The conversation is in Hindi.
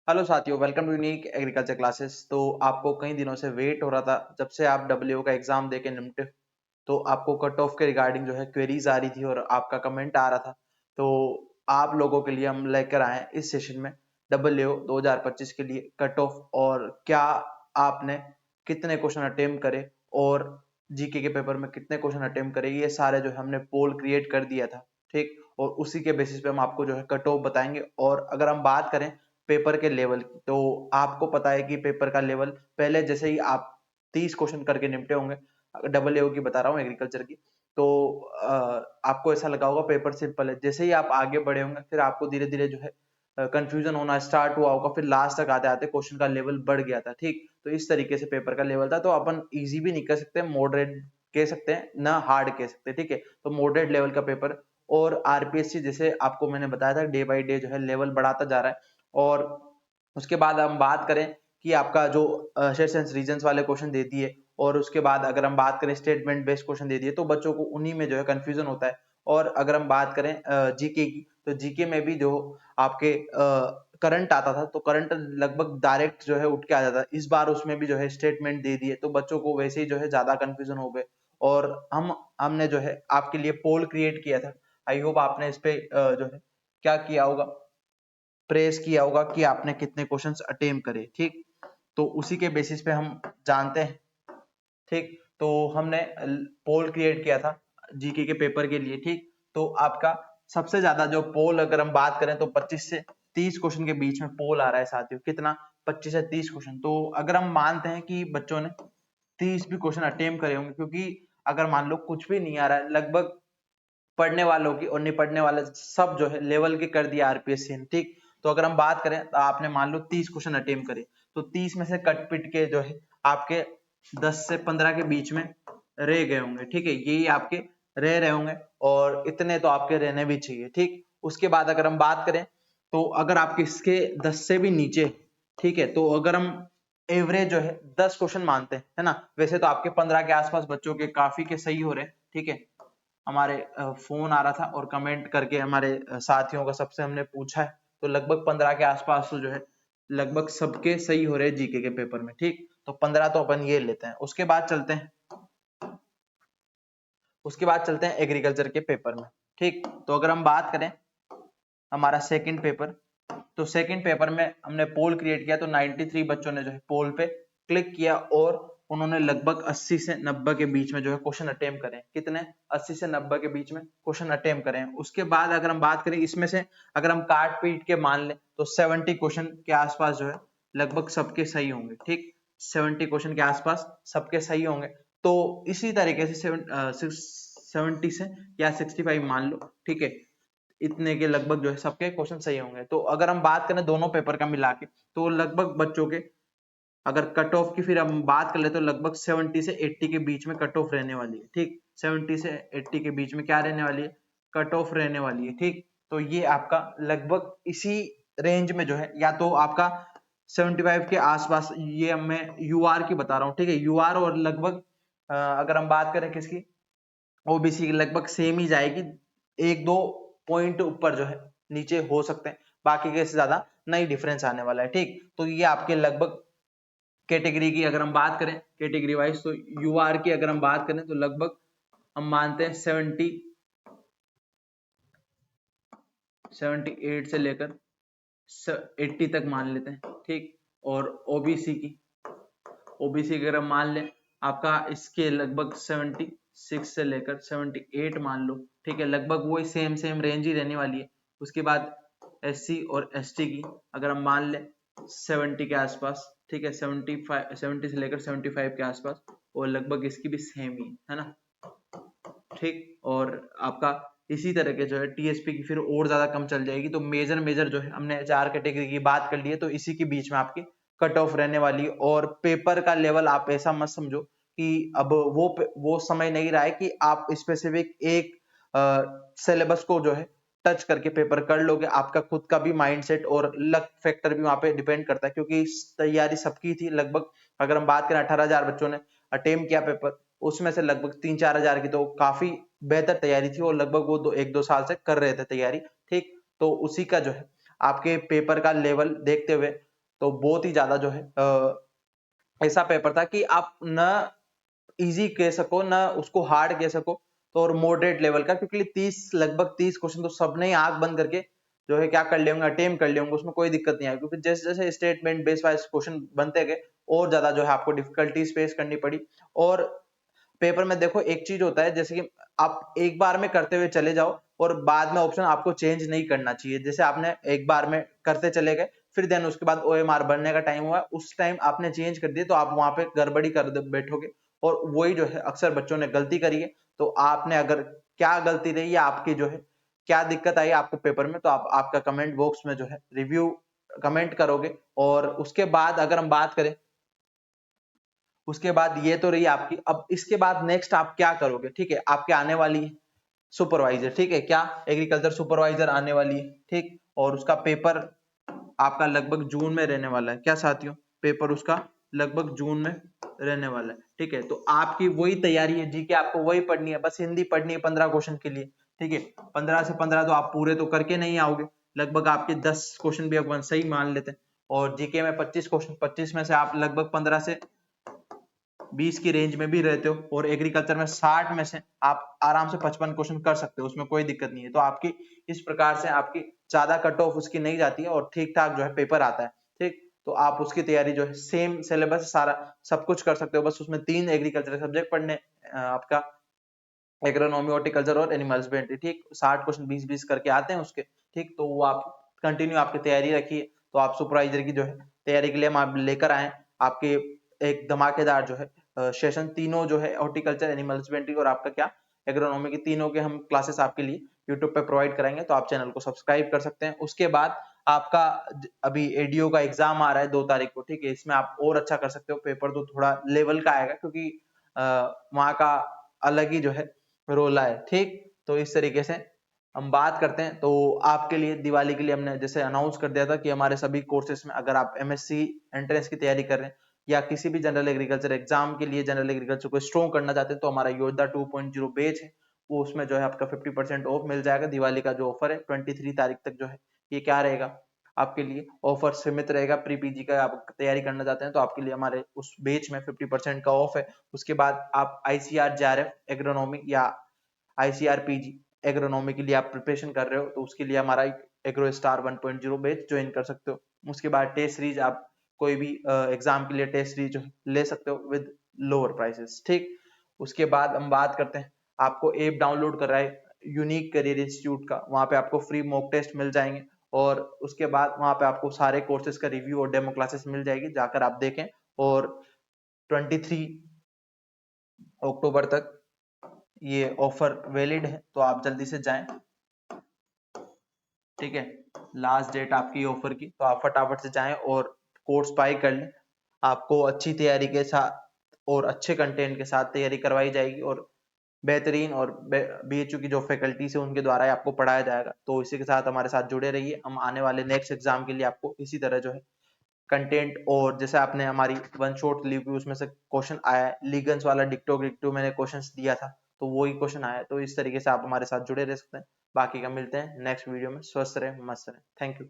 हेलो साथियों, welcome to unique agriculture classes. तो आपको कई दिनों से वेट हो रहा था, जब से आप डब्ल्यू का एग्जाम देके निपटे तो आपको कट ऑफ के रिगार्डिंग जो है क्वेरीज आ रही थी और आपका कमेंट आ रहा था। तो आप लोगों के लिए हम लेकर आए हैं इस सेशन में डब्ल्यू 2025 के लिए कट ऑफ और क्या आपने कितने क्वेश्चन अटेम्प्ट करे और जीके के पेपर में कितने क्वेश्चन अटेम्प्ट करे, ये सारे जो है हमने पोल क्रिएट कर दिया था। ठीक, और उसी के बेसिस पे हम आपको जो है कट ऑफ बताएंगे। और अगर हम बात करें पेपर के लेवल की, तो आपको पता है कि पेपर का लेवल पहले जैसे ही आप 30 क्वेश्चन करके निपटे होंगे, डबल ए की बता रहा हूँ एग्रीकल्चर की, तो आपको ऐसा लगा होगा पेपर सिंपल है। जैसे ही आप आगे बढ़े होंगे फिर आपको धीरे धीरे जो है कंफ्यूजन होना स्टार्ट हुआ होगा, फिर लास्ट तक आते आते क्वेश्चन का लेवल बढ़ गया था। ठीक, तो इस तरीके से पेपर का लेवल था। तो अपन इजी भी नहीं कह सकते, मॉडरेट कह सकते हैं, ना हार्ड कह सकते। ठीक है, तो मॉडरेट लेवल का पेपर। और आरपीएससी जैसे आपको मैंने बताया था डे बाय डे जो है लेवल बढ़ाता जा रहा है। और उसके बाद हम बात करें कि आपका जो शेड्स एंड रीजन्स वाले क्वेश्चन दे दिए, और उसके बाद अगर हम बात करें स्टेटमेंट बेस्ड क्वेश्चन दे दिए, तो बच्चों को उन्हीं में जो है कंफ्यूजन होता है। और अगर हम बात करें जीके की, तो जीके में भी जो आपके करंट आता था, तो करंट लगभग डायरेक्ट जो है उठ के आ जाता है। इस बार उसमें भी जो है स्टेटमेंट दे दिए, तो बच्चों को वैसे ही जो है ज्यादा कंफ्यूजन हो गए। और हमने जो है आपके लिए पोल क्रिएट किया था। आई होप आपने इस पे जो है क्या किया होगा, प्रेस किया होगा कि आपने कितने क्वेश्चंस अटेम्प्ट करे। ठीक, तो उसी के बेसिस पे हम जानते हैं। ठीक, तो हमने पोल क्रिएट किया था जीके के पेपर के लिए। ठीक, तो आपका सबसे ज्यादा जो पोल अगर हम बात करें तो 25 से 30 क्वेश्चन के बीच में पोल आ रहा है साथियों। कितना? 25 से 30 क्वेश्चन। तो अगर हम मानते हैं कि बच्चों ने 30 भी क्वेश्चन अटेम्प्ट करे होंगे, क्योंकि अगर मान लो कुछ भी नहीं आ रहा है, लगभग पढ़ने वालों की और नहीं पढ़ने वाले सब जो है लेवल के कर दिया आरपीएससी ने। ठीक, तो अगर हम बात करें तो आपने मान लो 30 क्वेश्चन अटेम्प्ट करे, तो 30 में से कट पिट के जो है आपके 10 से 15 के बीच में रह गए होंगे। ठीक है, यही आपके रह रहे होंगे, और इतने तो आपके रहने भी चाहिए। ठीक, उसके बाद अगर हम बात करें तो अगर आपके इसके 10 से भी नीचे, ठीक है, तो अगर हम एवरेज जो है 10 क्वेश्चन मानते हैं, है ना, वैसे तो आपके 15 के आसपास बच्चों के काफी के सही हो रहे हैं। ठीक है, हमारे फोन आ रहा था और कमेंट करके हमारे साथियों का सबसे हमने पूछा है, तो लगभग 15 के आसपास तो जो है लगभग सबके सही हो रहे हैं जीके के पेपर में। ठीक, तो 15 तो अपन ये लेते हैं। उसके बाद चलते हैं एग्रीकल्चर के पेपर में। ठीक, तो अगर हम बात करें हमारा सेकंड पेपर, तो सेकंड पेपर में हमने पोल क्रिएट किया, तो 93 बच्चों ने जो है पोल पे क्लिक किया और उन्होंने लगभग 80 से 90 के बीच में जो है क्वेश्चन अटेम्प्ट करें। कितने? 80 से 90 के बीच में क्वेश्चन अटेम्प्ट करें। उसके बाद अगर हम बात करें इसमें से, अगर हम काट पीट के मान लें तो 70 क्वेश्चन के आसपास जो है लगभग सबके सही होंगे। ठीक, 70 क्वेश्चन के आसपास सबके सही होंगे। तो इसी तरीके से 70 से या 65 मान लो। ठीक है, इतने के लगभग जो है सबके क्वेश्चन सही होंगे। तो अगर हम बात करें दोनों पेपर का मिला के, तो लगभग बच्चों के अगर कट ऑफ की फिर हम बात कर ले तो लगभग 70 से 80 के बीच में कट ऑफ रहने वाली है। ठीक, 70 से 80 के बीच में क्या रहने वाली है? कट ऑफ रहने वाली है। ठीक, तो ये आपका लगभग इसी रेंज में जो है, या तो आपका 75 के आसपास, ये मैं यूआर की बता रहा हूँ। ठीक है, यूआर और लगभग अगर हम बात करें किसकी, ओबीसी की, लगभग सेम ही जाएगी। एक दो पॉइंट ऊपर जो है नीचे हो सकते हैं, बाकी के से ज्यादा नहीं डिफरेंस आने वाला है। ठीक, तो ये आपके लगभग कैटेगरी की अगर हम बात करें कैटेगरी वाइज, तो यूआर की अगर हम बात करें तो लगभग हम मानते हैं 78 से लेकर 80 तक मान लेते हैं। ठीक, और ओबीसी की अगर हम मान लें आपका इसके लगभग 76 से लेकर 78 मान लो। ठीक है, लगभग वही सेम सेम रेंज ही रहने वाली है। उसके बाद एससी और एसटी की अगर हम मान लें 70 के आसपास। ठीक है, 70 से लेकर 75 के आसपास, और लगभग इसकी भी सेम ही है ना। ठीक, और आपका इसी तरह के जो है टीएसपी की फिर और ज्यादा कम चल जाएगी। तो मेजर जो है हमने 4 कैटेगरी की बात कर ली है, तो इसी के बीच में आपकी कट ऑफ रहने वाली है। और पेपर का लेवल आप ऐसा मत समझो कि अब वो समय नहीं रहा है कि आप स्पेसिफिक एक सिलेबस को जो है टच करके पेपर कर लोगे। आपका खुद का भी माइंडसेट और लक फैक्टर भी वहां पे डिपेंड करता है, क्योंकि तैयारी सबकी थी लगभग। अगर हम बात करें 18,000 बच्चों ने अटेम्प्ट किया पेपर, उसमें से लगभग 3-4 हजार की तो काफी बेहतर तैयारी थी, और लगभग वो 1-2 साल से कर रहे थे तैयारी। ठीक, तो उसी का जो है आपके पेपर का लेवल देखते हुए तो बहुत ही ज्यादा जो है ऐसा पेपर था कि आप न इजी कह सको ना उसको हार्ड कह सको, तो और मॉडरेट लेवल का, क्योंकि लगभग 30 क्वेश्चन तो सबने ही आंख बंद करके जो है क्या कर लेंगे, अटेम्प्ट कर लेंगे, उसमें कोई दिक्कत नहीं आई, क्योंकि जैसे जैसे स्टेटमेंट बेस वाइज क्वेश्चन बनते गए और ज्यादा जो है आपको डिफिकल्टीज फेस करनी पड़ी। और पेपर में देखो एक चीज होता है, जैसे कि आप एक बार में करते हुए चले जाओ और बाद में ऑप्शन आपको चेंज नहीं करना चाहिए। जैसे आपने एक बार में करते चले गए, फिर देन उसके बाद ओएमआर बनने का टाइम हुआ, उस टाइम आपने चेंज कर दिए, तो आप वहां पे गड़बड़ी कर बैठोगे, और वही जो है अक्सर बच्चों ने गलती करी है। तो आपने अगर क्या गलती रही या आपकी जो है क्या दिक्कत आई आपको पेपर में, तो आप आपका कमेंट बॉक्स में जो है रिव्यू कमेंट करोगे। और उसके बाद अगर हम बात करें, उसके बाद ये तो रही आपकी, अब इसके बाद नेक्स्ट आप क्या करोगे, ठीक है, आपके आने वाली है सुपरवाइजर, ठीक है, क्या एग्रीकल्चर सुपरवाइजर आने वाली है, ठीक, और उसका पेपर आपका लगभग जून में रहने वाला है, क्या साथियों, पेपर उसका लगभग जून में रहने वाला है, ठीक है। तो आपकी वही तैयारी है, जीके आपको वही पढ़नी है, बस हिंदी पढ़नी है 15 क्वेश्चन के लिए, ठीक है। 15 से 15 तो आप पूरे तो करके नहीं आओगे, लगभग आपके 10 क्वेश्चन भी अपन सही मान लेते हैं, और जीके में 25 क्वेश्चन, 25 में से आप लगभग 15 से 20 की रेंज में भी रहते हो, और एग्रीकल्चर में 60 में से आप आराम से 55 क्वेश्चन कर सकते हो, उसमें कोई दिक्कत नहीं है। तो आपकी इस प्रकार से आपकी ज्यादा कट ऑफ उसकी नहीं जाती है, और ठीक ठाक जो है पेपर आता है, ठीक। तो आप उसकी तैयारी जो है सेम सिलेबस सारा सब कुछ कर सकते हो, बस उसमें 3 एग्रीकल्चर सब्जेक्ट पढ़ने, आपका एग्रोनॉमी, हॉर्टिकल्चर और एनिमल हस्बेंड्री, ठीक। 60 क्वेश्चन 20-20 करके आते हैं उसके, ठीक। तो वो आप कंटिन्यू आपकी तैयारी रखिए, तो आप सुपरवाइजर की जो है तैयारी के लिए हम आप लेकर आए आपके एक धमाकेदार जो है सेशन, तीनों जो है हॉर्टिकल्चर, एनिमल हस्बेंड्री और आपका क्या एग्रोनॉमी की, तीनों के हम क्लासेस आपके लिए यूट्यूब पे प्रोवाइड कराएंगे, तो आप चैनल को सब्सक्राइब कर सकते हैं। उसके बाद आपका अभी एडीओ का एग्जाम आ रहा है 2 तारीख को, ठीक है, इसमें आप और अच्छा कर सकते हो, पेपर तो थोड़ा लेवल का आएगा, क्योंकि वहाँ का अलग ही जो है रोला है, ठीक। तो इस तरीके से हम बात करते हैं। तो आपके लिए दिवाली के लिए हमने जैसे अनाउंस कर दिया था कि हमारे सभी कोर्सेज में अगर आप एमएससी एंट्रेंस की तैयारी कर रहे हैं या किसी भी जनरल एग्रीकल्चर एग्जाम के लिए जनरल एग्रीकल्चर को स्ट्रॉन्ग करना चाहते हैं, तो हमारा योद्धा 2.0 बैच है, वो उसमें जो है आपका 50% ऑफ मिल जाएगा। दिवाली का जो ऑफर है 23 तारीख तक जो है ये क्या रहेगा आपके लिए ऑफर सीमित रहेगा। प्री पीजी का आप तैयारी करना चाहते हैं तो आपके लिए हमारे उस बैच में 50% का ऑफ है। उसके बाद आप आईसीआर जेआरएफ एग्रोनॉमी या आईसीआरपीजी एग्रोनॉमी के लिए आप प्रिपरेशन कर रहे हो, तो उसके लिए हमारा एग्रो स्टार 1.0 बैच ज्वाइन कर सकते हो। उसके बाद टेस्ट सीरीज आप कोई भी एग्जाम के लिए टेस्ट सीरीज ले सकते हो विद लोअर प्राइसेस, ठीक। उसके बाद हम बात करते हैं, आपको ऐप डाउनलोड कर रहा है यूनिक करियर इंस्टीट्यूट का, वहां पे आपको फ्री मॉक टेस्ट मिल जाएंगे, और उसके बाद वहां पे आपको सारे कोर्सेज का रिव्यू और डेमो क्लासेस मिल जाएगी, जाकर आप देखें। और 23 अक्टूबर तक ये ऑफर वैलिड है, तो आप जल्दी से जाएं, ठीक है, लास्ट डेट आपकी ऑफर की, तो आप फटाफट से जाएं और कोर्स बाय कर लें। आपको अच्छी तैयारी के साथ और अच्छे कंटेंट के साथ तैयारी करवाई जाएगी, और बेहतरीन और बीएचयू की जो फैकल्टीज है उनके द्वारा ही आपको पढ़ाया जाएगा। तो इसी के साथ हमारे साथ जुड़े रहिए, हम आने वाले नेक्स्ट एग्जाम के लिए आपको इसी तरह जो है कंटेंट, और जैसे आपने हमारी वन शॉट रिव्यू उसमें से क्वेश्चन आया है लिगन्स वाला, डिक्टो मैंने क्वेश्चंस दिया था, तो वही क्वेश्चन आया है। तो इस तरीके से आप हमारे साथ जुड़े रह सकते हैं। बाकी का मिलते हैं नेक्स्ट वीडियो में। स्वस्थ रहे, मस्त रहे, थैंक यू।